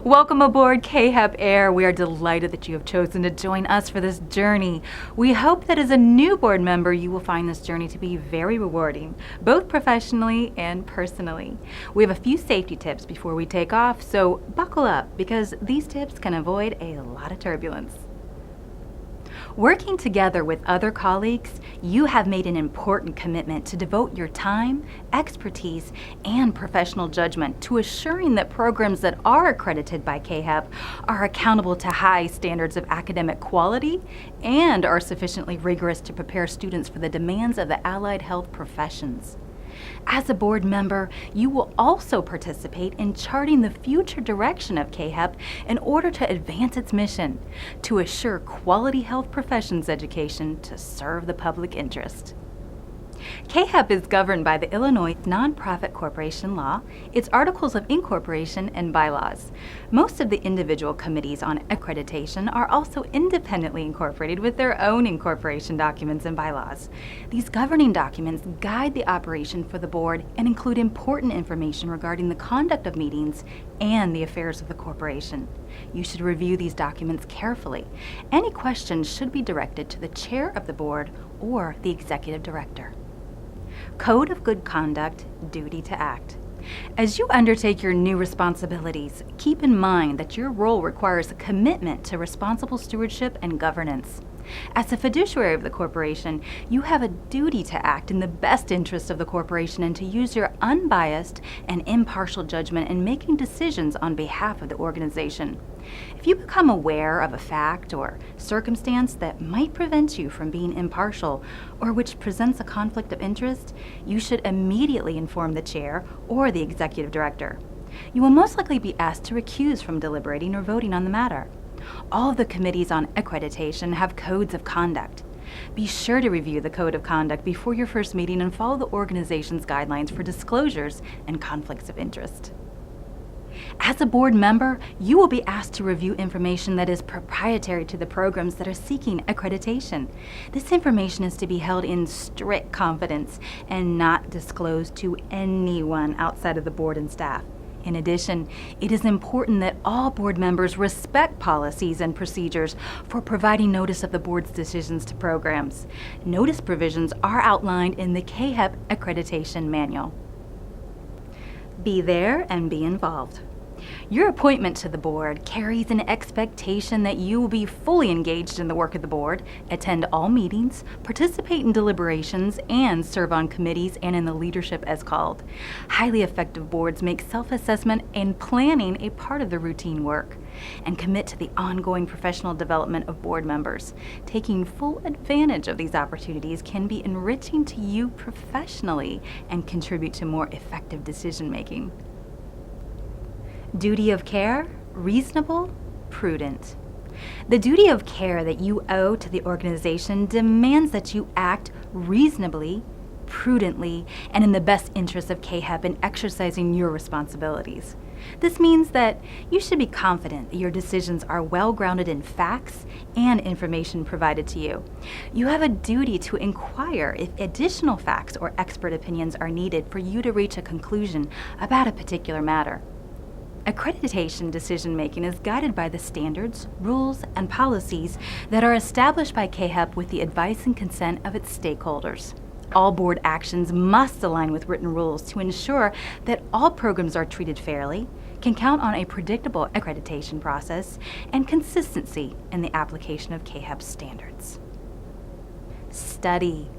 Welcome aboard Caahep Air. We are delighted that you have chosen to join us for this journey. We hope that as a new board member, you will find this journey to be very rewarding, both professionally and personally. We have a few safety tips before we take off, so buckle up because these tips can avoid a lot of turbulence. Working together with other colleagues, you have made an important commitment to devote your time, expertise, and professional judgment to assuring that programs that are accredited by Caahep are accountable to high standards of academic quality and are sufficiently rigorous to prepare students for the demands of the allied health professions. As a board member, you will also participate in charting the future direction of Caahep in order to advance its mission to assure quality health professions education to serve the public interest. Caahep is governed by the Illinois Nonprofit Corporation Law, its Articles of Incorporation, and bylaws. Most of the individual committees on accreditation are also independently incorporated with their own incorporation documents and bylaws. These governing documents guide the operation for the board and include important information regarding the conduct of meetings and the affairs of the corporation. You should review these documents carefully. Any questions should be directed to the chair of the board or the executive director. Code of Good Conduct, Duty to Act. As you undertake your new responsibilities, keep in mind that your role requires a commitment to responsible stewardship and governance. As a fiduciary of the corporation, you have a duty to act in the best interest of the corporation and to use your unbiased and impartial judgment in making decisions on behalf of the organization. If you become aware of a fact or circumstance that might prevent you from being impartial or which presents a conflict of interest, you should immediately inform the chair or the executive director. You will most likely be asked to recuse from deliberating or voting on the matter. All of the committees on accreditation have codes of conduct. Be sure to review the code of conduct before your first meeting and follow the organization's guidelines for disclosures and conflicts of interest. As a board member, you will be asked to review information that is proprietary to the programs that are seeking accreditation. This information is to be held in strict confidence and not disclosed to anyone outside of the board and staff. In addition, it is important that all board members respect policies and procedures for providing notice of the board's decisions to programs. Notice provisions are outlined in the Caahep Accreditation Manual. Be there and be involved. Your appointment to the board carries an expectation that you will be fully engaged in the work of the board, attend all meetings, participate in deliberations, and serve on committees and in the leadership as called. Highly effective boards make self-assessment and planning a part of the routine work and commit to the ongoing professional development of board members. Taking full advantage of these opportunities can be enriching to you professionally and contribute to more effective decision-making. Duty of care, reasonable, prudent. The duty of care that you owe to the organization demands that you act reasonably, prudently, and in the best interest of Caahep in exercising your responsibilities. This means that you should be confident that your decisions are well grounded in facts and information provided to you. You have a duty to inquire if additional facts or expert opinions are needed for you to reach a conclusion about a particular matter. Accreditation decision-making is guided by the standards, rules, and policies that are established by Caahep with the advice and consent of its stakeholders. All board actions must align with written rules to ensure that all programs are treated fairly, can count on a predictable accreditation process, and consistency in the application of Caahep's standards. Study.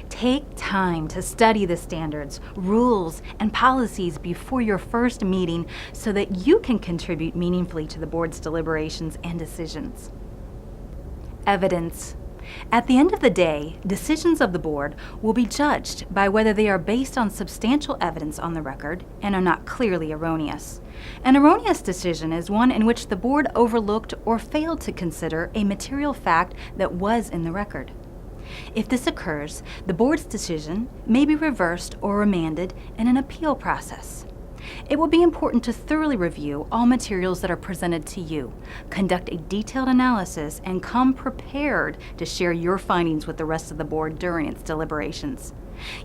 Take time to study the standards, rules, and policies before your first meeting so that you can contribute meaningfully to the board's deliberations and decisions. Evidence. At the end of the day, decisions of the board will be judged by whether they are based on substantial evidence on the record and are not clearly erroneous. An erroneous decision is one in which the board overlooked or failed to consider a material fact that was in the record. If this occurs, the board's decision may be reversed or remanded in an appeal process. It will be important to thoroughly review all materials that are presented to you, conduct a detailed analysis, and come prepared to share your findings with the rest of the board during its deliberations.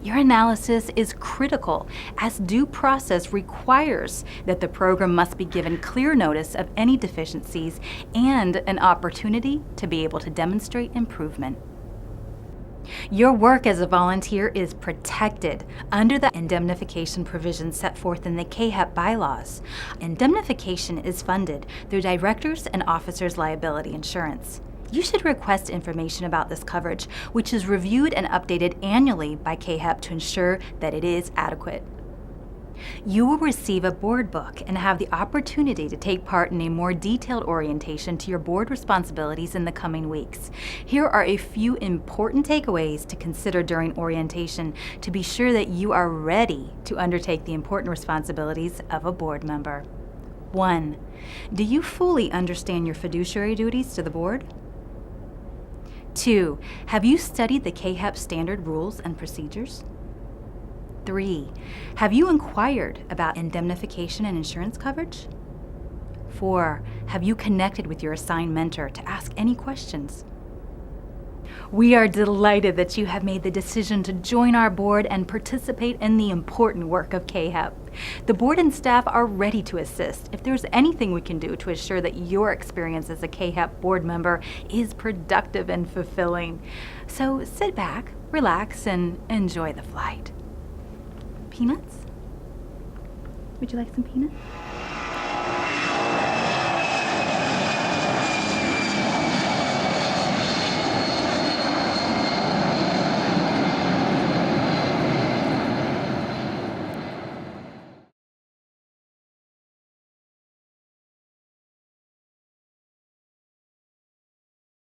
Your analysis is critical, as due process requires that the program must be given clear notice of any deficiencies and an opportunity to be able to demonstrate improvement. Your work as a volunteer is protected under the indemnification provisions set forth in the Caahep bylaws. Indemnification is funded through directors' and officers' liability insurance. You should request information about this coverage, which is reviewed and updated annually by Caahep to ensure that it is adequate. You will receive a board book and have the opportunity to take part in a more detailed orientation to your board responsibilities in the coming weeks. Here are a few important takeaways to consider during orientation to be sure that you are ready to undertake the important responsibilities of a board member. 1. Do you fully understand your fiduciary duties to the board? 2. Have you studied the Caahep standard rules and procedures? 3. Have you inquired about indemnification and insurance coverage? 4. Have you connected with your assigned mentor to ask any questions? We are delighted that you have made the decision to join our board and participate in the important work of Caahep. The board and staff are ready to assist if there's anything we can do to assure that your experience as a Caahep board member is productive and fulfilling. So sit back, relax, and enjoy the flight. Peanuts? Would you like some peanuts?